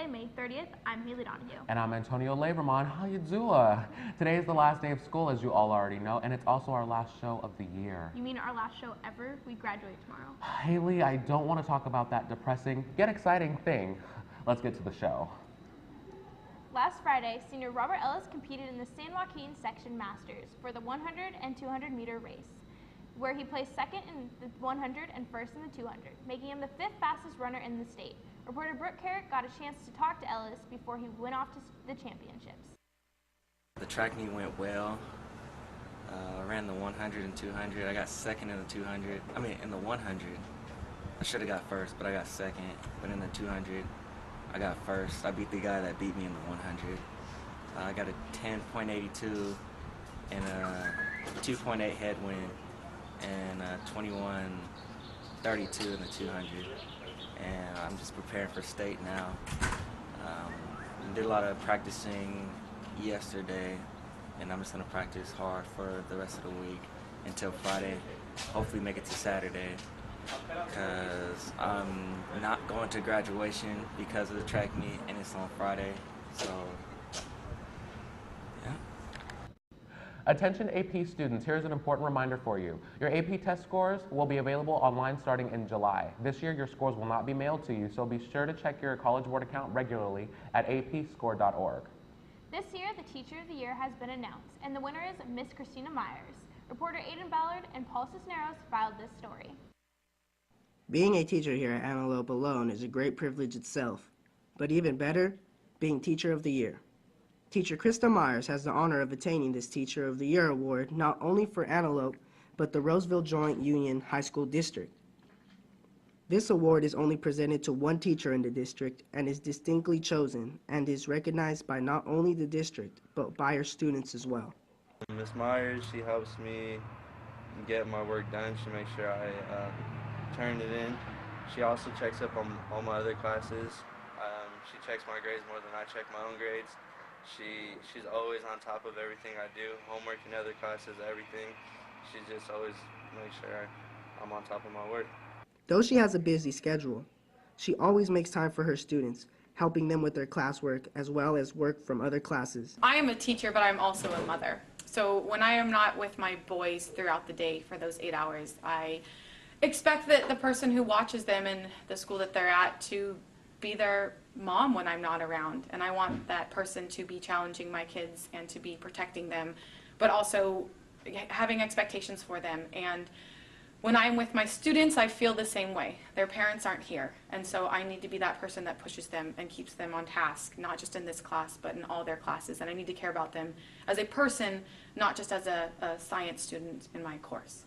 Thursday, May 30th. I'm Haley Donahue. And I'm Antonio Laberman. How you doing? Today is the last day of school, as you all already know, and it's also our last show of the year. You mean our last show ever? We graduate tomorrow. Haley, I don't want to talk about that depressing yet exciting thing. Let's get to the show. Last Friday, senior Robert Ellis competed in the San Joaquin Section Masters for the 100 and 200 meter race, where he placed second in the 100 and first in the 200, making him the fifth fastest runner in the state. Reporter Brooke Carrick got a chance to talk to Ellis before he went off to the championships. The track meet went well. I ran the 100 and 200. I got second in the 200. In the 100. I should have got first, but I got second. But in the 200, I got first. I beat the guy that beat me in the 100. I got a 10.82 and a 2.8 headwind and a 21.32 in the 200. And I'm just preparing for state now. Did a lot of practicing yesterday, and I'm just gonna practice hard for the rest of the week until Friday. Hopefully make it to Saturday, because I'm not going to graduation because of the track meet, and it's on Friday, so yeah. Attention AP students, here's an important reminder for you. Your AP test scores will be available online starting in July. This year, your scores will not be mailed to you, so be sure to check your College Board account regularly at apscore.org. This year, the Teacher of the Year has been announced, and the winner is Miss Christina Myers. Reporter Aiden Ballard and Paul Cisneros filed this story. Being a teacher here at Antelope alone is a great privilege itself, but even better, being Teacher of the Year. Teacher Krista Myers has the honor of attaining this Teacher of the Year award not only for Antelope, but the Roseville Joint Union High School District. This award is only presented to one teacher in the district and is distinctly chosen and is recognized by not only the district, but by her students as well. Miss Myers, she helps me get my work done. She makes sure I turn it in. She also checks up on all my other classes. She checks my grades more than I check my own grades. She's always on top of everything I do, homework and other classes, everything. She just always makes sure I'm on top of my work. Though she has a busy schedule, she always makes time for her students, helping them with their classwork as well as work from other classes. I am a teacher, but I'm also a mother. So when I am not with my boys throughout the day for those 8 hours, I expect that the person who watches them in the school that they're at to be their mom when I'm not around. And I want that person to be challenging my kids and to be protecting them, but also having expectations for them. And when I'm with my students, I feel the same way. Their parents aren't here, and so I need to be that person that pushes them and keeps them on task, not just in this class, but in all their classes. And I need to care about them as a person, not just as a science student in my course.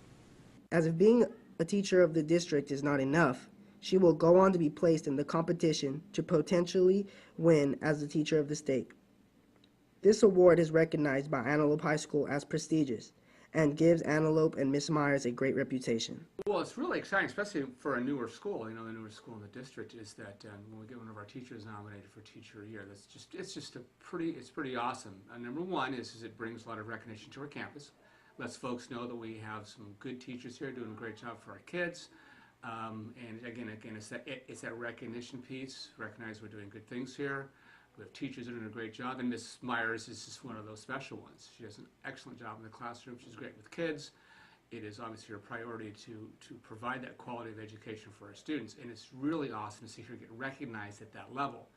As if being a teacher of the district is not enough, she will go on to be placed in the competition to potentially win as the teacher of the state. This award is recognized by Antelope High School as prestigious and gives Antelope and Miss Myers a great reputation. Well, it's really exciting, especially for a newer school. You know, the newer school in the district is that when we get one of our teachers nominated for Teacher of the Year, it's pretty awesome. Number one is it brings a lot of recognition to our campus. Lets folks know that we have some good teachers here doing a great job for our kids. And again, it's that recognition piece. Recognize we're doing good things here. We have teachers that are doing a great job, and Miss Myers is just one of those special ones. She does an excellent job in the classroom. She's great with kids. It is obviously her priority to provide that quality of education for our students, and it's really awesome to see her get recognized at that level.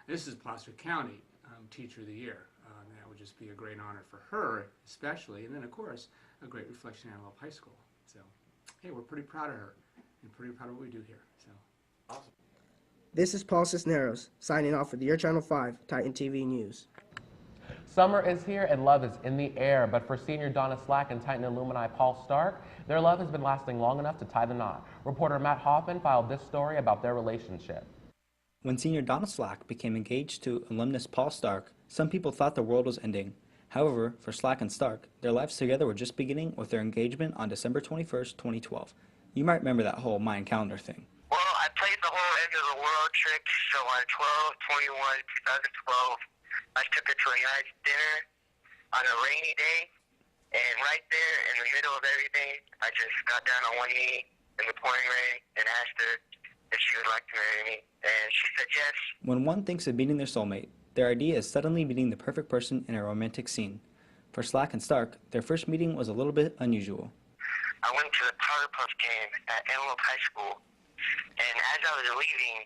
And this is Placer County Teacher of the Year. And that would just be a great honor for her, especially, and then, of course, a great reflection on Antelope High School. So, hey, we're pretty proud of her and pretty proud of what we do here. So, awesome. This is Paul Cisneros, signing off for the Your Channel 5 Titan TV News. Summer is here and love is in the air, but for senior Donna Slack and Titan alumni Paul Stark, their love has been lasting long enough to tie the knot. Reporter Matt Hoffman filed this story about their relationship. When senior Donna Slack became engaged to alumnus Paul Stark, some people thought the world was ending. However, for Slack and Stark, their lives together were just beginning with their engagement on December 21st, 2012. You might remember that whole Mayan calendar thing. Well, I played the whole end of the world trick, so on 12/21/2012, I took her to a nice dinner on a rainy day, and right there in the middle of everything, I just got down on one knee in the pouring rain and asked her if she would like to marry me, and she said yes. When one thinks of meeting their soulmate, their idea is suddenly meeting the perfect person in a romantic scene. For Slack and Stark, their first meeting was a little bit unusual. I went to the Powder Puff game at Antelope High School, and as I was leaving,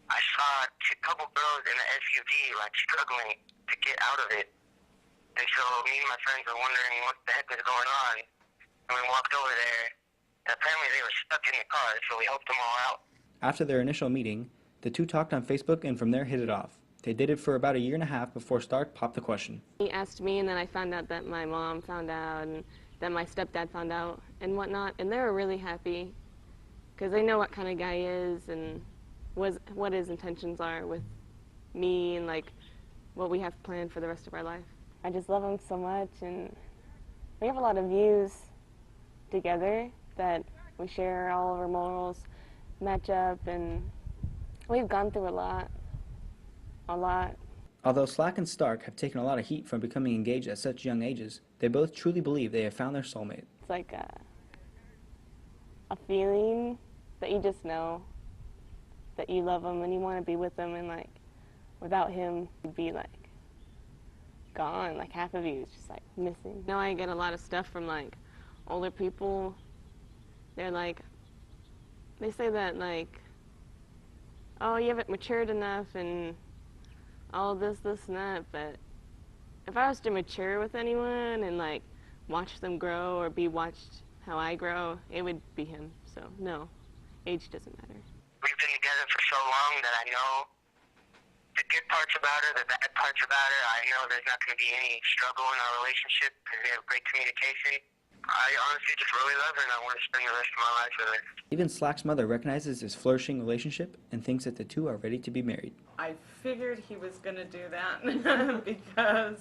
I saw a couple girls in the SUV like struggling to get out of it. And so me and my friends were wondering what the heck was going on. And we walked over there, and apparently they were stuck in the car, so we helped them all out. After their initial meeting, the two talked on Facebook and from there hit it off. They dated for about a year and a half before Stark popped the question. He asked me, and then I found out that my mom found out, and then my stepdad found out, and whatnot. And they were really happy because they know what kind of guy he is and what his intentions are with me and like what we have planned for the rest of our life. I just love him so much, and we have a lot of views together that we share. All of our morals match up, and we've gone through a lot. Although Slack and Stark have taken a lot of heat from becoming engaged at such young ages, they both truly believe they have found their soulmate. It's like a feeling that you just know that you love him and you want to be with him, and like without him you'd be like gone, like half of you is just like missing. Now I get a lot of stuff from like older people. They're like, they say that like, oh, you haven't matured enough and all this, and that, but if I was to mature with anyone and like watch them grow or be watched how I grow, it would be him. So no, age doesn't matter. We've been together for so long that I know the good parts about her, the bad parts about her. I know there's not going to be any struggle in our relationship because we have great communication. I honestly just really love her, and I want to spend the rest of my life with her. Even Slack's mother recognizes this flourishing relationship and thinks that the two are ready to be married. I figured he was going to do that because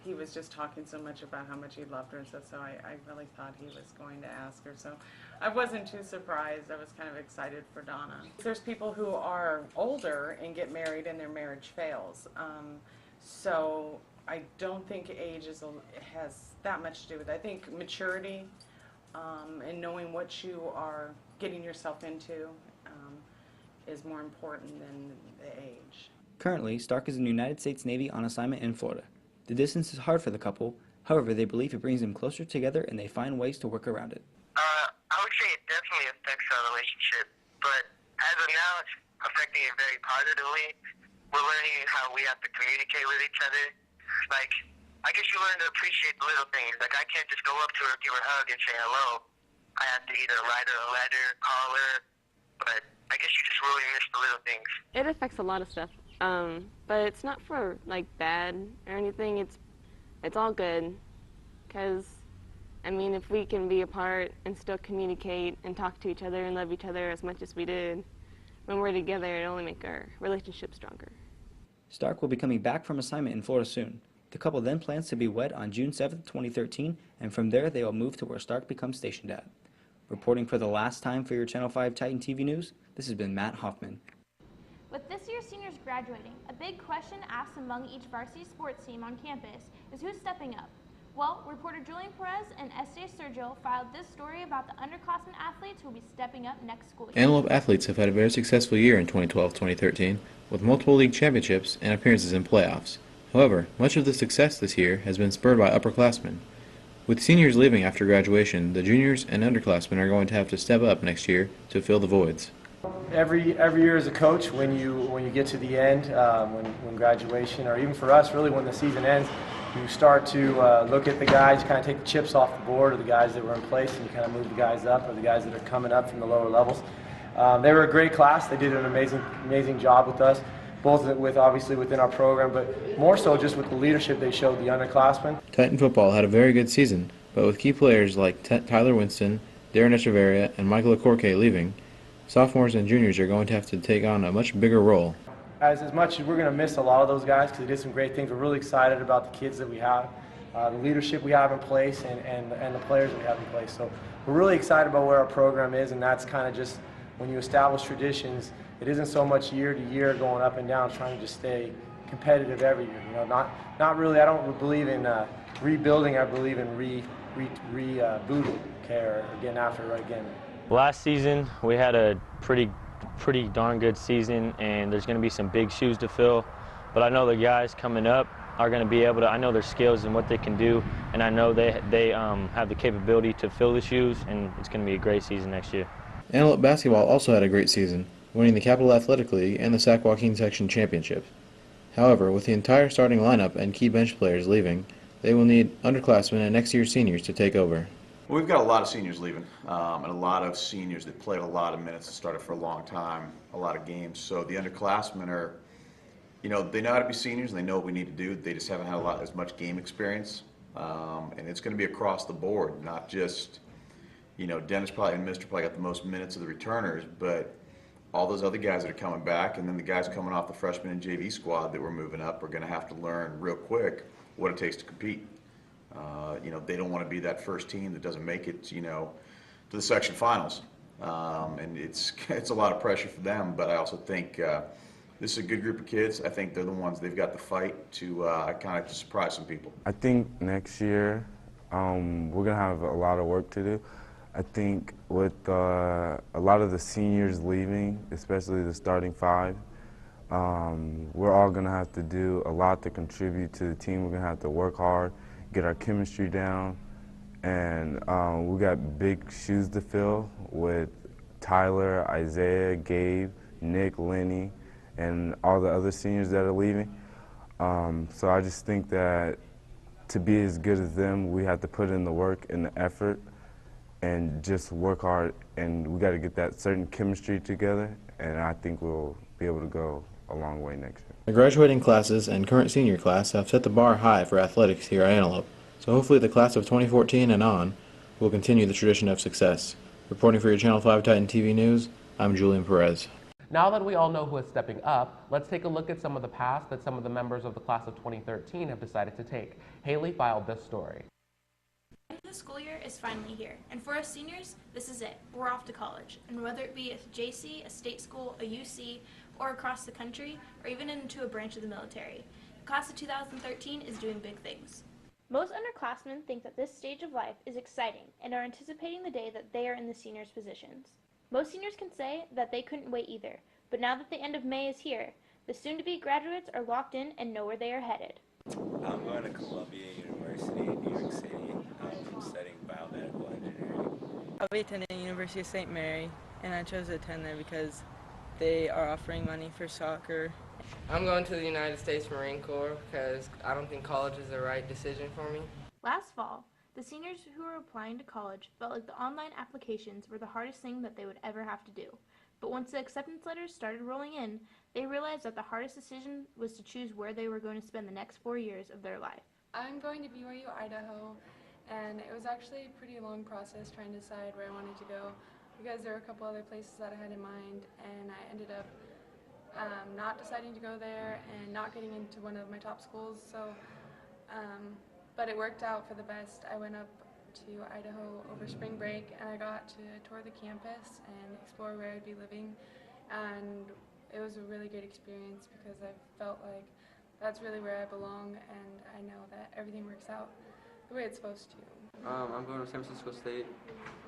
he was just talking so much about how much he loved her and stuff, so I really thought he was going to ask her. So I wasn't too surprised. I was kind of excited for Donna. There's people who are older and get married and their marriage fails. So I don't think age has that much to do with it. I think maturity and knowing what you are getting yourself into is more important than the age. Currently, Stark is in the United States Navy on assignment in Florida. The distance is hard for the couple, however they believe it brings them closer together and they find ways to work around it. I would say it definitely affects our relationship, but as of now it's affecting it very positively. We're learning how we have to communicate with each other. Like, I guess you learn to appreciate the little things. Like, I can't just go up to her, give her a hug, and say hello. I have to either write her a letter, call her, but I guess you just really miss the little things. It affects a lot of stuff, but it's not for like bad or anything. It's all good, because I mean, if we can be apart and still communicate and talk to each other and love each other as much as we did when we're together, it'll only make our relationship stronger. Stark will be coming back from assignment in Florida soon. The couple then plans to be wed on June 7th, 2013, and from there they will move to where Stark becomes stationed at. Reporting for the last time for your Channel 5 Titan TV News, this has been Matt Hoffman. With this year's seniors graduating, a big question asked among each varsity sports team on campus is who's stepping up. Well, reporter Julian Perez and S.J. Sergio filed this story about the underclassmen athletes who will be stepping up next school year. Antelope athletes have had a very successful year in 2012-2013, with multiple league championships and appearances in playoffs. However, much of the success this year has been spurred by upperclassmen. With seniors leaving after graduation, the juniors and underclassmen are going to have to step up next year to fill the voids. Every year as a coach, when you get to the end, when graduation, or even for us, really when the season ends, you start to look at the guys, kind of take the chips off the board, or the guys that were in place, and you kind of move the guys up, or the guys that are coming up from the lower levels. They were a great class. They did an amazing job with us, both obviously within our program, but more so just with the leadership they showed the underclassmen. Titan football had a very good season, but with key players like Tyler Winston, Darren Echeverria, and Michael Akorke leaving, sophomores and juniors are going to have to take on a much bigger role. As much as we're going to miss a lot of those guys because they did some great things, we're really excited about the kids that we have, the leadership we have in place, and the players that we have in place. So we're really excited about where our program is, and that's kind of just when you establish traditions, it isn't so much year to year going up and down, trying to just stay competitive every year. You know, not really. I don't believe in rebuilding. I believe in rebooting, or getting after it again. Last season, we had a pretty darn good season, and there's going to be some big shoes to fill. But I know the guys coming up are going to be able to. I know their skills and what they can do, and I know they have the capability to fill the shoes, and it's going to be a great season next year. Antelope basketball also had a great season, winning the Capital Athletic League and the Sac Joaquin Section Championship. However, with the entire starting lineup and key bench players leaving, they will need underclassmen and next year's seniors to take over. Well, we've got a lot of seniors leaving, and a lot of seniors that played a lot of minutes and started for a long time, a lot of games. So the underclassmen are, you know, they know how to be seniors and they know what we need to do. They just haven't had as much game experience, and it's going to be across the board, not just, you know, Dennis probably and Mr. probably got the most minutes of the returners, but all those other guys that are coming back, and then the guys coming off the freshman and JV squad that were moving up are going to have to learn real quick what it takes to compete. You know, they don't want to be that first team that doesn't make it, you know, to the section finals. And it's a lot of pressure for them, but I also think this is a good group of kids. I think they're the ones, they've got the fight to kind of to surprise some people. I think next year we're going to have a lot of work to do. I think with a lot of the seniors leaving, especially the starting five, we're all going to have to do a lot to contribute to the team. We're going to have to work hard, get our chemistry down, and we got big shoes to fill with Tyler, Isaiah, Gabe, Nick, Lenny, and all the other seniors that are leaving. So I just think that to be as good as them, we have to put in the work and the effort and just work hard, and we got to get that certain chemistry together, and I think we'll be able to go a long way next year. The graduating classes and current senior class have set the bar high for athletics here at Antelope, so hopefully the class of 2014 and on will continue the tradition of success. Reporting for your Channel 5 Titan TV News, I'm Julian Perez. Now that we all know who is stepping up, let's take a look at some of the paths that some of the members of the class of 2013 have decided to take. Haley filed this story. The school year is finally here, and for us seniors, this is it. We're off to college, and whether it be a JC, a state school, a UC, or across the country, or even into a branch of the military, the class of 2013 is doing big things. Most underclassmen think that this stage of life is exciting and are anticipating the day that they are in the seniors' positions. Most seniors can say that they couldn't wait either, but now that the end of May is here, the soon-to-be graduates are locked in and know where they are headed. I'm going to Columbia University in New York City. I'm studying biomedical engineering. I'll be attending University of St. Mary, and I chose to attend there because they are offering money for soccer. I'm going to the United States Marine Corps because I don't think college is the right decision for me. Last fall, the seniors who were applying to college felt like the online applications were the hardest thing that they would ever have to do. But once the acceptance letters started rolling in, they realized that the hardest decision was to choose where they were going to spend the next 4 years of their life. I'm going to BYU, Idaho, and it was actually a pretty long process trying to decide where I wanted to go because there were a couple other places that I had in mind, and I ended up not deciding to go there and not getting into one of my top schools. But it worked out for the best. I went up to Idaho over spring break, and I got to tour the campus and explore where I'd be living, and it was a really great experience because I felt like that's really where I belong, and I know that everything works out the way it's supposed to. I'm going to San Francisco State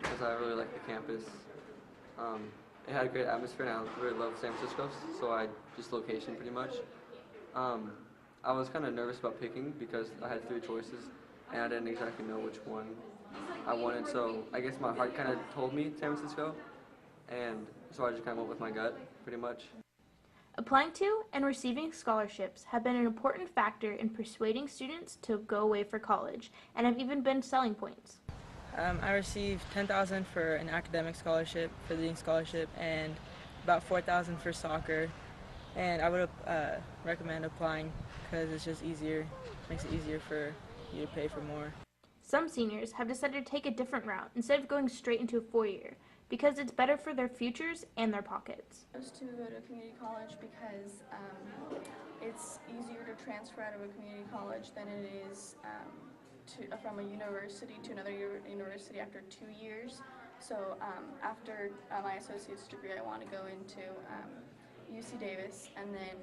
because I really like the campus. It had a great atmosphere, and I really loved San Francisco, so I just location pretty much. I was kind of nervous about picking because I had 3 choices, and I didn't exactly know which one I wanted, so I guess my heart kind of told me San Francisco, and so I just kind of went with my gut, pretty much. Applying to and receiving scholarships have been an important factor in persuading students to go away for college, and have even been selling points. I received $10,000 for an academic scholarship, for the Dean Scholarship, and about $4,000 for soccer. And I would recommend applying because it's just easier, makes it easier for you to pay for more. Some seniors have decided to take a different route instead of going straight into a 4-year because it's better for their futures and their pockets. I chose to go to a community college because it's easier to transfer out of a community college than it is from a university to another university after 2 years. So after my associate's degree, I want to go into UC Davis and then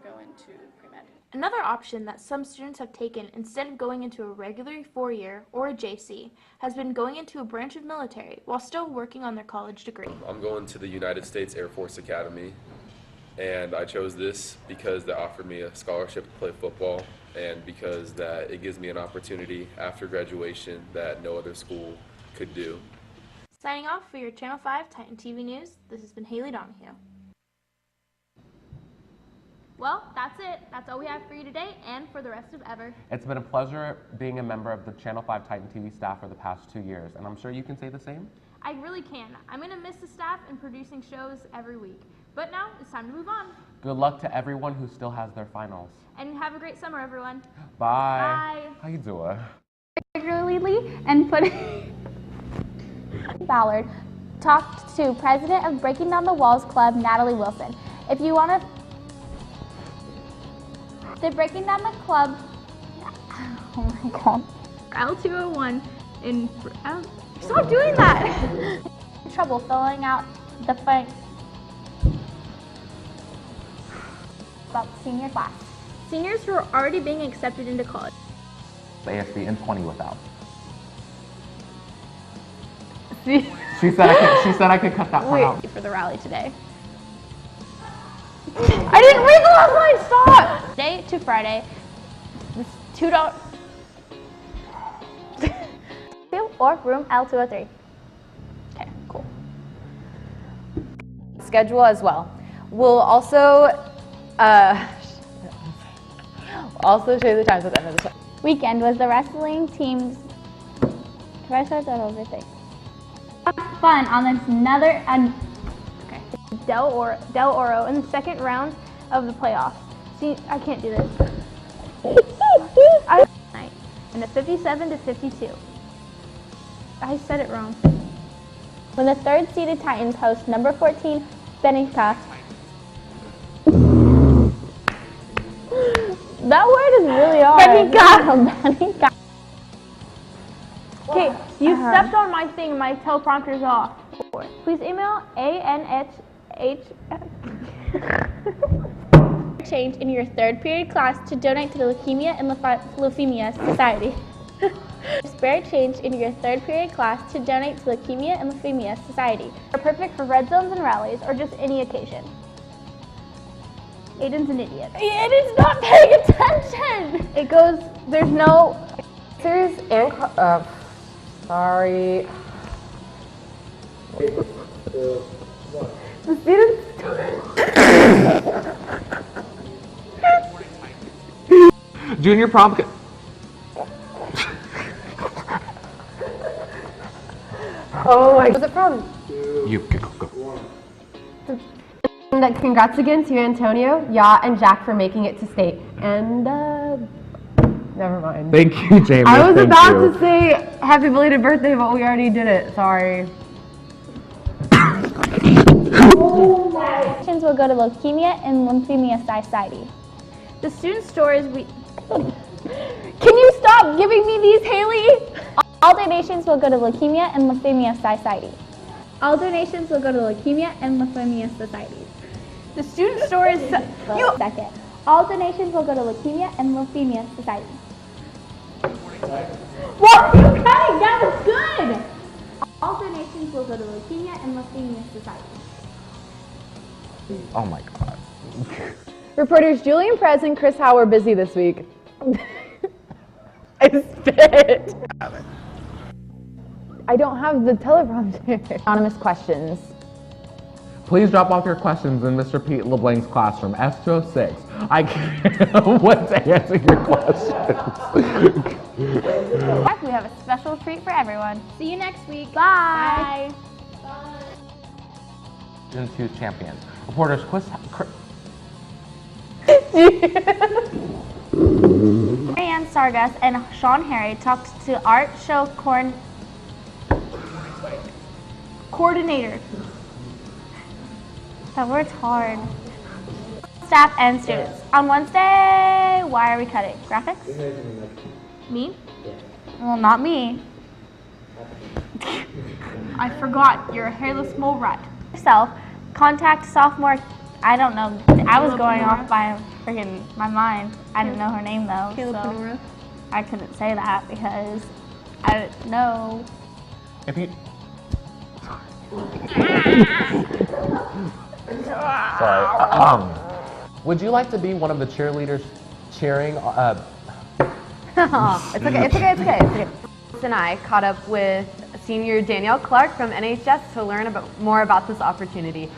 go into pre-med. Another option that some students have taken instead of going into a regular 4-year or a JC has been going into a branch of military while still working on their college degree. I'm going to the United States Air Force Academy, and I chose this because they offered me a scholarship to play football and because that it gives me an opportunity after graduation that no other school could do. Signing off for your Channel 5 Titan TV News, this has been Haley Donahue. Well, that's it. That's all we have for you today and for the rest of ever. It's been a pleasure being a member of the Channel 5 Titan TV staff for the past 2 years, and I'm sure you can say the same. I really can. I'm going to miss the staff and producing shows every week. But now it's time to move on. Good luck to everyone who still has their finals. And have a great summer, everyone. Bye. Bye. How you doing? Regularly and put Ballard talked to president of Breaking Down the Walls Club, Natalie Wilson. If you want to the Breaking Down the Club, oh my god, L201 in, stop doing that! Trouble filling out the fight about the senior class. Seniors who are already being accepted into college. ASB and 20 without. See? She said I could cut that part out. For the rally today. I didn't read the last line, stop! Monday to Friday, this $2 or room L203. Okay, cool. Schedule as well. We'll also show you the times at the end of the show. Weekend was the wrestling team's fun on this another Del Oro in the second round of the playoffs. See, I can't do this. And a 57-52. I said it wrong. When the third-seeded Titans host number 14 Bennington. That word is really hard. Bennington. Okay, you stepped on my thing. My teleprompter's off. Please email change in your third period class to donate to the Leukemia and Leukemia Society. Spare change in your third period class to donate to Leukemia and Leukemia Society. Are perfect for red zones and rallies or just any occasion. Aiden's an idiot. Aiden's not paying attention. It goes. There's no answers and sorry. The students. Junior prom. Oh my. Where's it from? You go. And congrats again to Antonio, Ya, and Jack for making it to state. And never mind. Thank you, Jamie. I was about to say happy belated birthday, but we already did it. Sorry. Donations will go to Leukemia and Lymphemia Society. The student stories we. Can you stop giving me these, Haley? All donations will go to Leukemia and Lymphemia Society. All donations will go to Leukemia and Lymphemia Society. The student stories. Second. All donations will go to Leukemia and Lymphemia Society. What? You cutting? That was good. All donations will go to Leukemia and Lymphemia Society. Oh my god. Reporters Julian Prez and Chris Howe were busy this week. I spit. I don't have the teleprompter. Anonymous questions. Please drop off your questions in Mr. Pete LeBlanc's classroom, S206. I can't wait to answer your questions. We have a special treat for everyone. See you next week. Bye. Bye. Season 2 champion. Reporters Marianne Sargas and Sean Harry talked to art show coordinator. That word's hard. Staff and students. On Wednesday, why are we cutting? Graphics? Me? Well, not me. I forgot. You're a hairless mole rat. Yourself. Contact sophomore I don't know. I was going off by freaking my mind. I didn't know her name though, so I couldn't say that because I didn't know. If you... Sorry. Would you like to be one of the cheerleaders cheering? It's okay. And I caught up with senior Danielle Clark from NHS to learn more about this opportunity.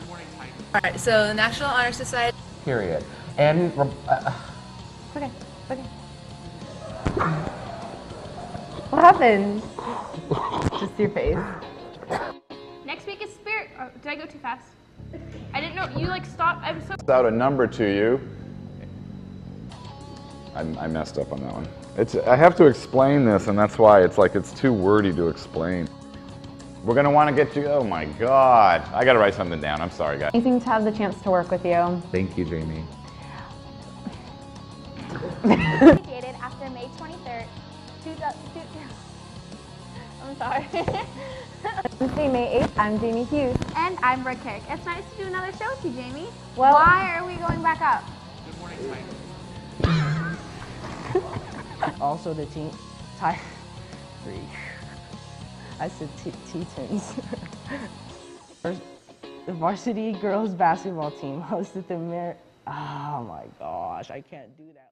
All right, so the National Honor Society. Period. And Okay. What happened? Just your face. Next week is Spirit. Oh, did I go too fast? I didn't know you like stopped. I'm so. Out a number to you. I messed up on that one. I have to explain this, and that's why it's too wordy to explain. We're gonna want to get you. Oh my God! I gotta write something down. I'm sorry, guys. Amazing to have the chance to work with you. Thank you, Jamie. Dated after May 23rd. I'm sorry. Wednesday, May 8th, I'm Jamie Hughes. And I'm Brooke Herrick. It's nice to do another show with you, Jamie. Well, why are we going back up? Good morning, Also the team, I said Tetons. The varsity girls basketball team hosted the oh my gosh, I can't do that.